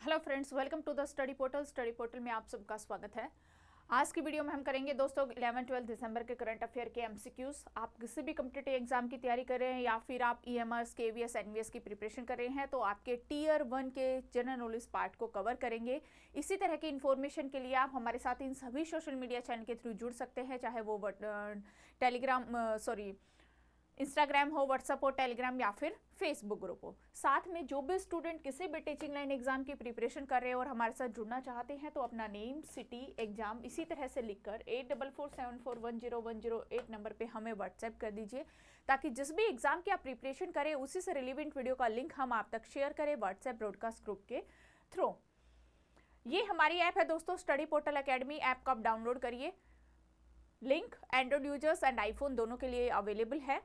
Hello friends, welcome to the study portal. Study portal में आप सबका स्वागत है। आज की वीडियो में हम करेंगे दोस्तों 11-12 दिसंबर के करंट अफेयर के एमसीक्यूज। आप किसी भी कॉम्पिटिटिव एग्जाम की तैयारी कर रहे हैं या फिर आप ईएमआरएस, केवीएस, एनवीएस की प्रिपरेशन कर रहे हैं तो आपके टियर 1 के जनरल नॉलेज पार्ट को कवर करेंगे। इसी तरह की इन्फॉर्मेशन के लिए आप हमारे साथ इन सभी सोशल मीडिया चैनल के थ्रू जुड़ सकते हैं, चाहे वो इंस्टाग्राम हो, व्हाट्सएप हो, टेलीग्राम या फिर फेसबुक ग्रुप हो। साथ में जो भी स्टूडेंट किसी भी टीचिंग लाइन एग्जाम की प्रिपरेशन कर रहे हैं और हमारे साथ जुड़ना चाहते हैं तो अपना नेम, सिटी, एग्जाम इसी तरह से लिखकर 8447410108 नंबर पे हमें व्हाट्सएप कर दीजिए, ताकि जिस भी एग्जाम की आप प्रिपरेशन करें उसी से रिलेवेंट वीडियो का लिंक हम आप तक शेयर करें व्हाट्सएप ब्रॉडकास्ट ग्रुप के थ्रू। ये हमारी ऐप है दोस्तों, स्टडी पोर्टल एकेडमी। ऐप को आप डाउनलोड करिए। Link Android users and iPhone दोनों के लिए अवेलेबल है।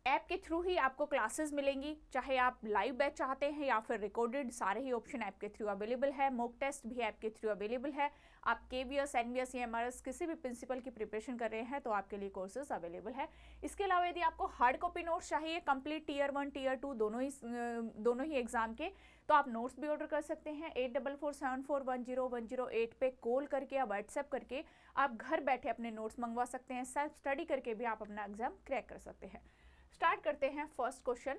ऐप के थ्रू ही आपको क्लासेस मिलेंगी, चाहे आप लाइव बैच चाहते हैं या फिर रिकॉर्डेड, सारे ही ऑप्शन ऐप के थ्रू अवेलेबल है। मॉक टेस्ट भी ऐप के थ्रू अवेलेबल है। आप केवीएस, एनवीएस, ईएमआरएस किसी भी प्रिंसिपल की प्रिपरेशन कर रहे हैं तो आपके लिए कोर्सेज अवेलेबल है। इसके अलावा यदि आपको हार्ड कॉपी नोट्स चाहिए कंप्लीट टियर 1, टियर 2 दोनों ही एग्जाम के, तो आप नोट्स भी ऑर्डर कर सकते हैं। 8447410108 पे कॉल करके या व्हाट्सएप करके आप घर बैठे अपने नोट्स मंगवा सकते हैं। सेल्फ स्टडी करके भी आप अपना एग्जाम क्रैक कर सकते हैं। स्टार्ट करते हैं। First question,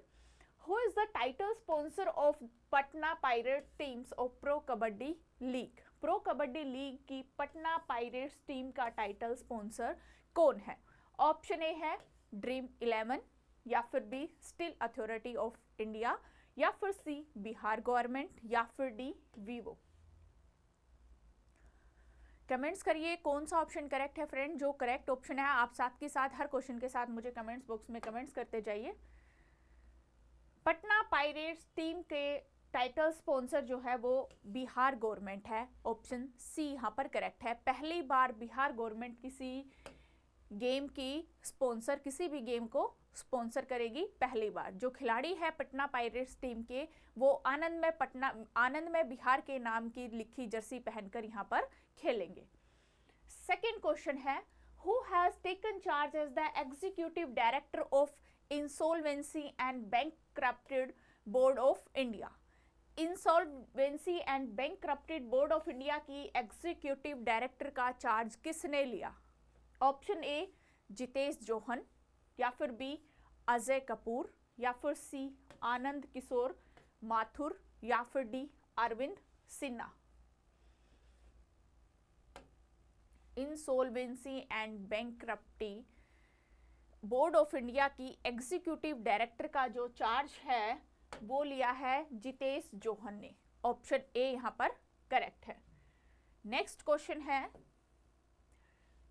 who is the title sponsor of Patna pirate teams of pro kabaddi league? Pro kabaddi league की पटना पायरेट्स टीम का टाइटल स्पॉन्सर कौन है? ऑप्शन ए है ड्रीम 11, या फिर B steel authority of India, या फिर सी बिहार गवर्नमेंट, या फिर डी वीवो। कमेंट्स करिए कौन सा ऑप्शन करेक्ट है फ्रेंड। जो करेक्ट ऑप्शन है आप साथ के साथ हर क्वेश्चन के साथ मुझे कमेंट्स बॉक्स में कमेंट्स करते जाइए। पटना पायरेट्स टीम के टाइटल स्पॉन्सर जो है वो बिहार गवर्नमेंट है। ऑप्शन सी यहाँ पर करेक्ट है। पहली बार बिहार गवर्नमेंट किसी गेम की स्पॉन्सर, किसी भी गेम को स्पॉन्सर करेगी पहली बार। जो खिलाड़ी है पटना पायरेट्स टीम के, वो आनंद में बिहार के नाम की लिखी जर्सी पहनकर यहाँ पर खेलेंगे। सेकेंड क्वेश्चन है, who has taken charge as the executive director of insolvency and bankrupted board of India? Insolvency and bankrupted board of India की एग्जीक्यूटिव डायरेक्टर का चार्ज किसने लिया? ऑप्शन ए जितेश जोहन, या फिर बी अजय कपूर, या फिर सी आनंद किशोर माथुर, या फिर D Arvind Sinha. Insolvency and bankruptcy board of India की एग्जीक्यूटिव डायरेक्टर का जो चार्ज है वो लिया है जितेश जोहन ने। ऑप्शन ए यहां पर करेक्ट है। नेक्स्ट क्वेश्चन है,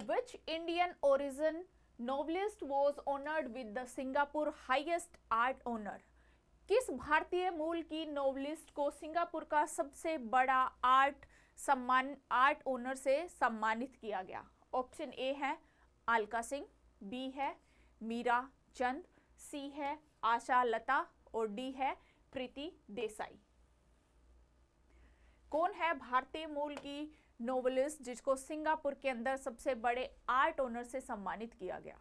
which Indian origin novelist was honoured with the Singapore highest art honour? किस भारतीय मूल की नोवेलिस्ट को सिंगापुर का सबसे बड़ा आर्ट ऑनर से सम्मानित किया गया? ऑप्शन ए है अलका सिंह, बी है मीरा चंद, सी है आशा लता और डी है प्रीति देसाई। कौन है भारतीय मूल की नोवेलिस्ट जिसको सिंगापुर के अंदर सबसे बड़े आर्ट ऑनर से सम्मानित किया गया?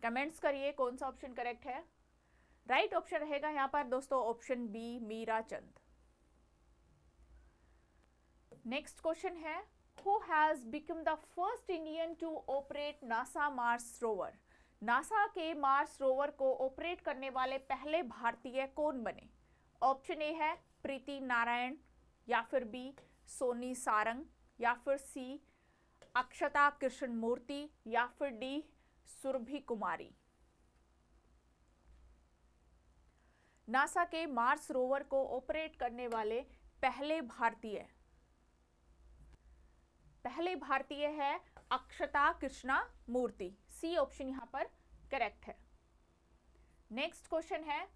कमेंट्स करिए कौन सा ऑप्शन करेक्ट है। राइट ऑप्शन रहेगा यहां पर दोस्तों option B Meera Chand. Next question है, who has become the first Indian to operate NASA Mars rover? NASA के मार्स रोवर को ऑपरेट करने वाले पहले भारतीय कौन बने? ऑप्शन ए है प्रीति नारायण, या फिर बी सोनी सारंग, या फिर सी अक्षता कृष्ण मूर्ति, या फिर डी सुरभि कुमारी। नासा के मार्स रोवर को ऑपरेट करने वाले पहले भारतीय है अक्षता कृष्णा मूर्ति। सी ऑप्शन यहां पर करेक्ट है। नेक्स्ट क्वेश्चन है,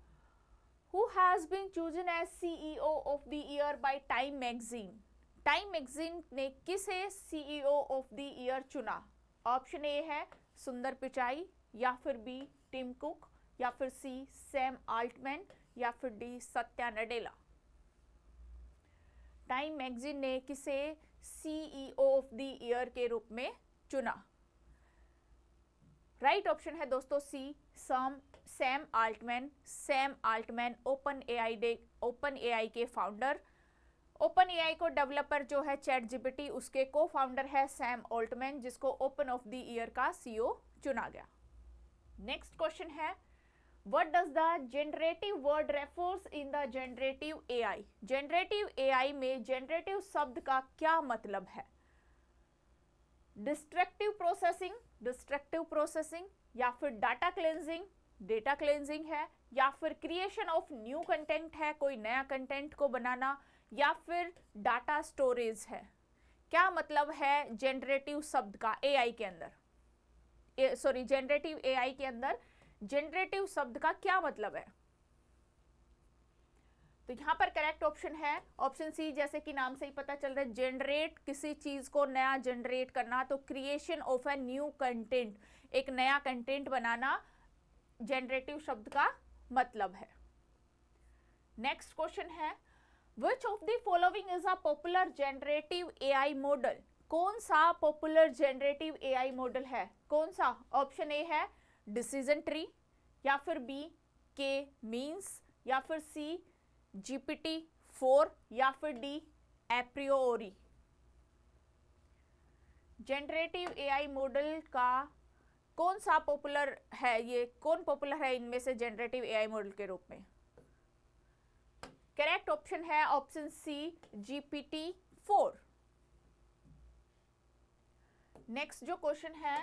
who has been chosen as CEO of the year by Time magazine? Time magazine ने किसे सीईओ ऑफ द ईयर चुना? ऑप्शन ए है सुंदर पिचाई, या फिर बी टिम कुक, या फिर सी सैम आल्टमैन, या फिर D Satya Nadella. Time magazine ने किसे सीईओ ऑफ द ईयर के रूप में चुना? राइट ऑप्शन है दोस्तों C Sam Altman. Sam Altman OpenAI के फाउंडर ओपन एआई को डेवलपर जो है चैट जीपीटी, उसके को फाउंडर है सैम ऑल्टमैन, जिसको ओपन ऑफ द ईयर का सीईओ चुना गया। नेक्स्ट क्वेश्चन है, What does the generative word refers in the generative AI? Generative AI में generative शब्द का क्या मतलब है? डिस्ट्रक्टिव प्रोसेसिंग या फिर डाटा क्लेंजिंग है, या फिर क्रिएशन ऑफ न्यू कंटेंट है, कोई नया कंटेंट को बनाना, या फिर डाटा स्टोरेज है। क्या मतलब है जनरेटिव शब्द का एआई के अंदर, जनरेटिव एआई के अंदर जनरेटिव शब्द का क्या मतलब है? तो यहां पर करेक्ट ऑप्शन है ऑप्शन सी, जैसे कि नाम से ही पता चल रहा है, जनरेट, किसी चीज को नया जनरेट करना, तो creation of a new content, एक नया कंटेंट बनाना जनरेटिव शब्द का मतलब है। नेक्स्ट क्वेश्चन है, विच of the following is a popular generative AI model? कौन सा पॉपुलर जनरेटिव एआई मॉडल है? कौन सा? ऑप्शन ए है डिसीजन ट्री, या फिर बी के मीन्स, या फिर सी GPT-4, या फिर डी एप्रियोरी। जनरेटिव एआई मॉडल का कौन सा पॉपुलर है? ये कौन पॉपुलर है इनमें से जनरेटिव एआई मॉडल के रूप में? करेक्ट ऑप्शन है ऑप्शन सी GPT-4। नेक्स्ट जो क्वेश्चन है,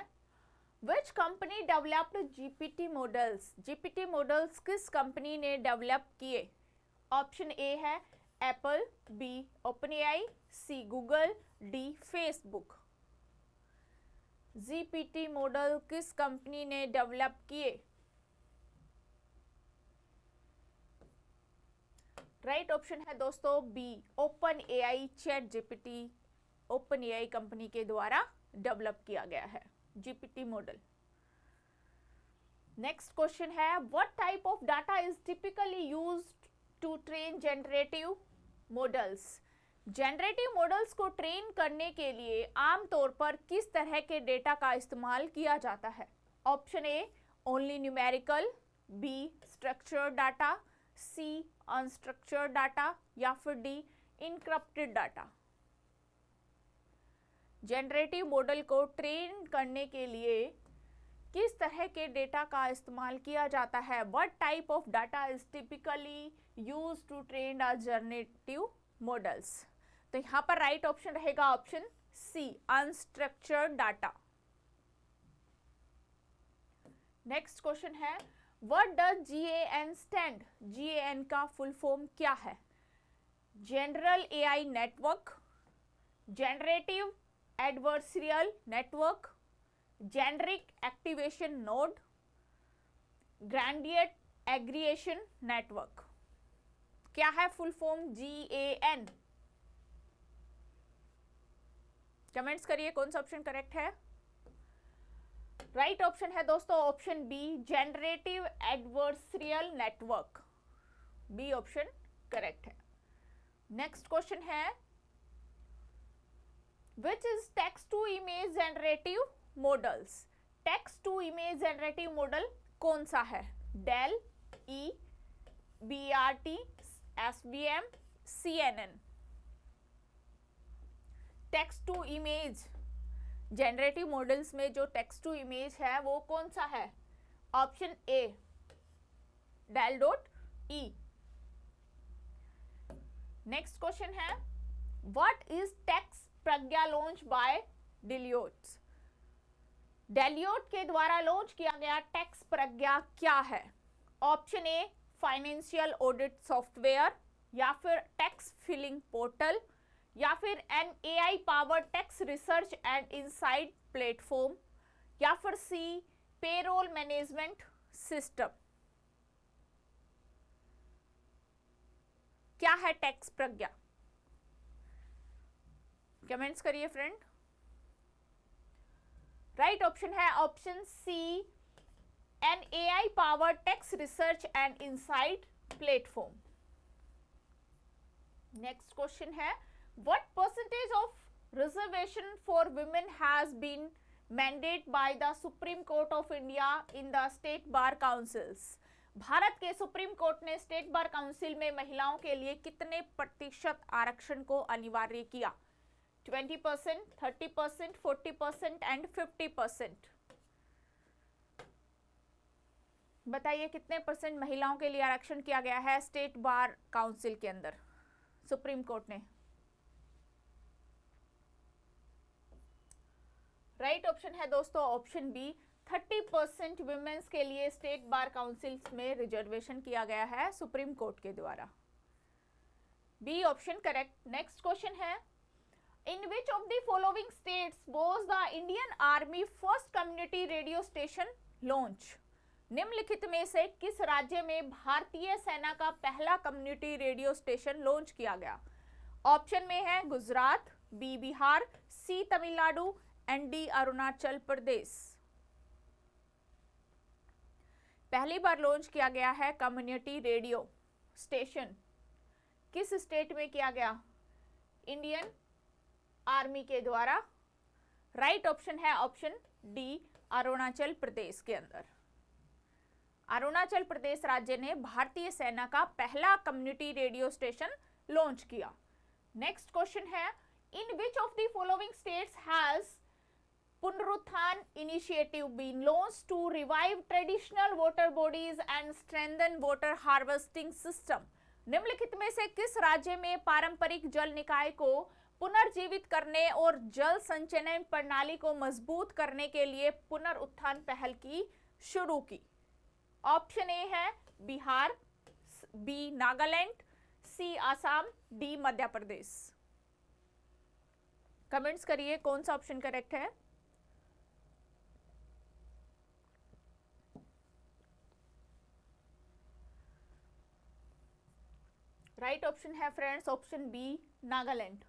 Which company developed GPT models? GPT models किस कंपनी ने डेवलप किए? ऑप्शन ए है Apple, B OpenAI, C Google, D Facebook. GPT model किस कंपनी ने डेवलप किए? राइट ऑप्शन है दोस्तों B OpenAI. ChatGPT OpenAI company के द्वारा डेवलप किया गया है जीपीटी मॉडल। नेक्स्ट क्वेश्चन है, what type of data is typically used to train generative models? Generative models को ट्रेन करने के लिए आमतौर पर किस तरह के डेटा का इस्तेमाल किया जाता है? Option A only numerical, B structured data, C unstructured data, या फिर D encrypted data. Generative model को ट्रेन करने के लिए किस तरह के डेटा का इस्तेमाल किया जाता है? What type of data is typically used to train a generative models? तो यहां पर राइट ऑप्शन रहेगा option C unstructured data. Next question है, what does GAN stand? GAN का फुल फॉर्म क्या है? General AI network, generative adversarial network, generic activation node, gradient aggregation network. क्या है फुल फॉर्म GAN? कमेंट्स करिए कौन सा ऑप्शन करेक्ट है। राइट ऑप्शन है दोस्तों option B generative adversarial network. B option correct है। नेक्स्ट क्वेश्चन है, which is text to image generative models? text to image generative model कौन सा है? Dall, E, BRT, SVM, CNN। Text to image generative models में जो text to image है वो कौन सा है? Option A DALL dot E. Next question है, what is text Pragya launch by Deloitte? Deloitte के द्वारा लॉन्च किया गया टैक्स प्रज्ञा क्या है? Option A financial audit software, या फिर टैक्स फिलिंग पोर्टल, या फिर an AI power tax research and insight platform, या फिर सी पेरोल मैनेजमेंट सिस्टम। क्या है टैक्स प्रज्ञा? कमेंट्स करिए फ्रेंड। राइट ऑप्शन है option C an AI power tax research and insight platform. Next question है, what percentage of reservation for women has been mandate by the Supreme Court of India in the state bar councils? Bharat के Supreme Court ने state bar council में महिलाओं के लिए कितने प्रतिशत आरक्षण को अनिवार्य किया? 20%, 30%, 40% एंड 50%। बताइए कितने परसेंट महिलाओं के लिए आरक्षण किया गया है स्टेट बार काउंसिल के अंदर, सुप्रीम कोर्ट ने? राइट ऑप्शन है दोस्तों ऑप्शन बी, 30% वुमेन्स के लिए स्टेट बार काउंसिल में रिजर्वेशन किया गया है सुप्रीम कोर्ट के द्वारा। B option correct. Next question है, in which of the following states was the Indian army first community radio station launch? निम्नलिखित में से किस राज्य में भारतीय सेना का पहला कम्युनिटी रेडियो स्टेशन लॉन्च किया गया? ऑप्शन में है Gujarat, B Bihar, C Tamil Nadu and D Arunachal Pradesh. पहली बार लॉन्च किया गया है कम्युनिटी रेडियो स्टेशन किस स्टेट में किया गया? इंडियन आर्मी के द्वारा। राइट ऑप्शन है ऑप्शन डी, अरुणाचल प्रदेश के अंदर। अरुणाचल प्रदेश राज्य ने भारतीय सेना का पहला कम्युनिटी रेडियो स्टेशन लॉन्च किया। नेक्स्ट क्वेश्चन है, in which of the following states has Punarutthan initiative been launched to revive traditional water bodies and strengthen water harvesting system? निम्नलिखित में से किस राज्य में पारंपरिक जल निकाय को पुनर्जीवित करने और जल संचयन प्रणाली को मजबूत करने के लिए पुनरुत्थान पहल की शुरू की? ऑप्शन ए है Bihar, B Nagaland, C Assam, D Madhya Pradesh. Comments करिए कौन सा ऑप्शन करेक्ट है। राइट ऑप्शन है friends option B, Nagaland.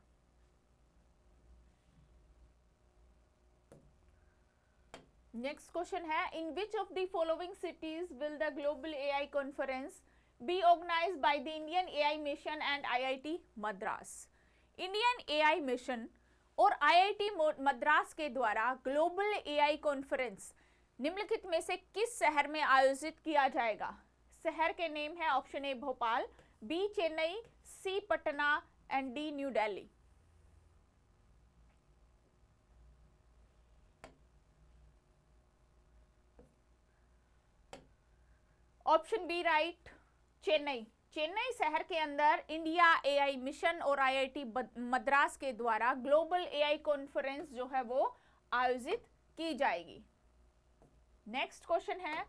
Next question है, in which of the following cities will the global AI conference be organised by the Indian AI mission and IIT Madras? Indian AI mission और IIT Madras के द्वारा global AI conference निम्नलिखित में से किस शहर में आयोजित किया जाएगा? शहर के नेम है option A Bhopal, B Chennai, C Patna and D New Delhi. Option B right, Chennai. Chennai शहर के अंदर इंडिया एआई मिशन और आईआईटी मद्रास के द्वारा ग्लोबल एआई कॉन्फ्रेंस जो है वो आयोजित की जाएगी। नेक्स्ट क्वेश्चन है,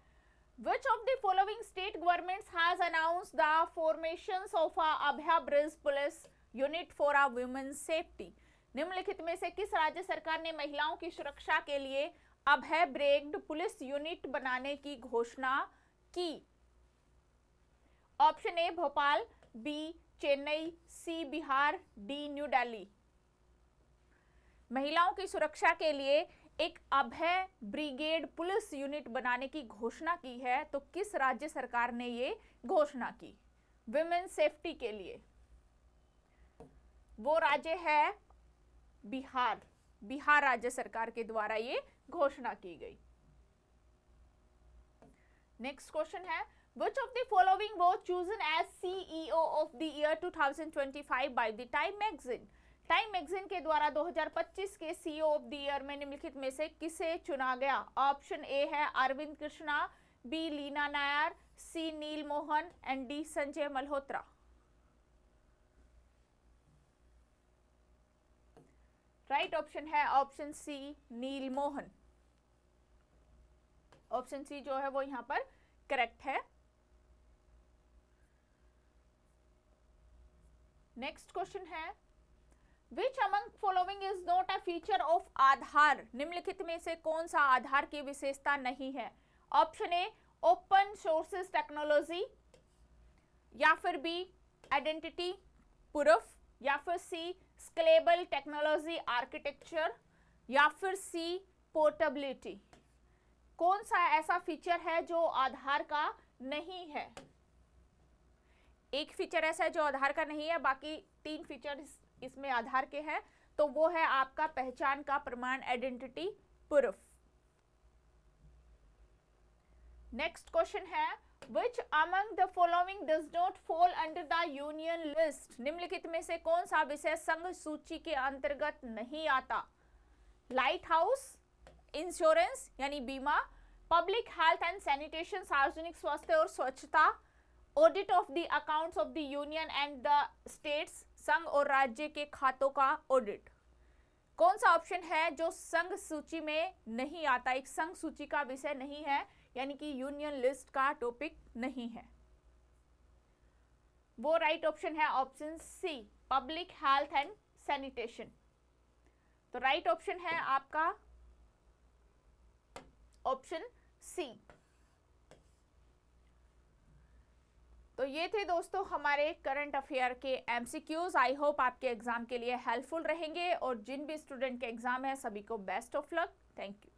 which of the following state governments has announced the formations of a Abhay Bridge Police Unit for a women's safety? निम्नलिखित में से किस राज्य सरकार ने महिलाओं की सुरक्षा के लिए अभय ब्रेग्ड पुलिस यूनिट बनाने की घोषणा की? Option A Bhopal, B Chennai, C Bihar, D New Delhi. महिलाओं की सुरक्षा के लिए एक अभय ब्रिगेड पुलिस यूनिट बनाने की घोषणा की है, तो किस राज्य सरकार ने ये घोषणा की विमेन सेफ्टी के लिए? वो राज्य है बिहार। बिहार राज्य सरकार के द्वारा ये घोषणा की गई। नेक्स्ट क्वेश्चन है, which of the following was chosen as CEO of the year 2025 by the Time magazine? Time magazine के द्वारा 2025 के सीईओ ऑफ द ईयर में निम्नलिखित में से किसे चुना गया? ऑप्शन ए है Arvind Krishna, B Leena Nair, C Neel Mohan and D Sanjay Malhotra. Right option है option C, Neel Mohan. Option C जो है वो यहां पर करेक्ट है। नेक्स्ट क्वेश्चन है, Which among following is not a feature of Aadhaar? निम्नलिखित में से कौन सा आधार की विशेषता नहीं है? ऑप्शन ए ओपन सोर्सेस टेक्नोलॉजी, या फिर बी आइडेंटिटी प्रूफ, या फिर सी स्केलेबल टेक्नोलॉजी आर्किटेक्चर, या फिर सी पोर्टेबिलिटी। कौन सा ऐसा फीचर है जो आधार का नहीं है? एक फीचर ऐसा है जो आधार का नहीं है, बाकी तीन फीचर इसमें आधार के हैं, तो वो है आपका पहचान का प्रमाण, आइडेंटिटी प्रूफ। नेक्स्ट क्वेश्चन है, Which among the following does not fall under the union list? निम्नलिखित में से कौन सा विषय संघ सूची के अंतर्गत नहीं आता? लाइट हाउस, इंश्योरेंस यानी बीमा, पब्लिक हेल्थ एंड सैनिटेशन सार्वजनिक स्वास्थ्य और स्वच्छता, audit of the accounts of the union and the states संघ और राज्य के खातों का ऑडिट। कौन सा ऑप्शन है जो संघ सूची में नहीं आता, एक संघ सूची का विषय नहीं है, यानी कि यूनियन लिस्ट का टॉपिक नहीं है? वो राइट ऑप्शन है option C, public health and sanitation. तो राइट ऑप्शन है आपका ऑप्शन सी। तो ये थे दोस्तों हमारे करंट अफेयर के एमसीक्यूज। आई होप आपके एग्जाम के लिए हेल्पफुल रहेंगे और जिन भी स्टूडेंट के एग्जाम है सभी को best of luck. Thank you.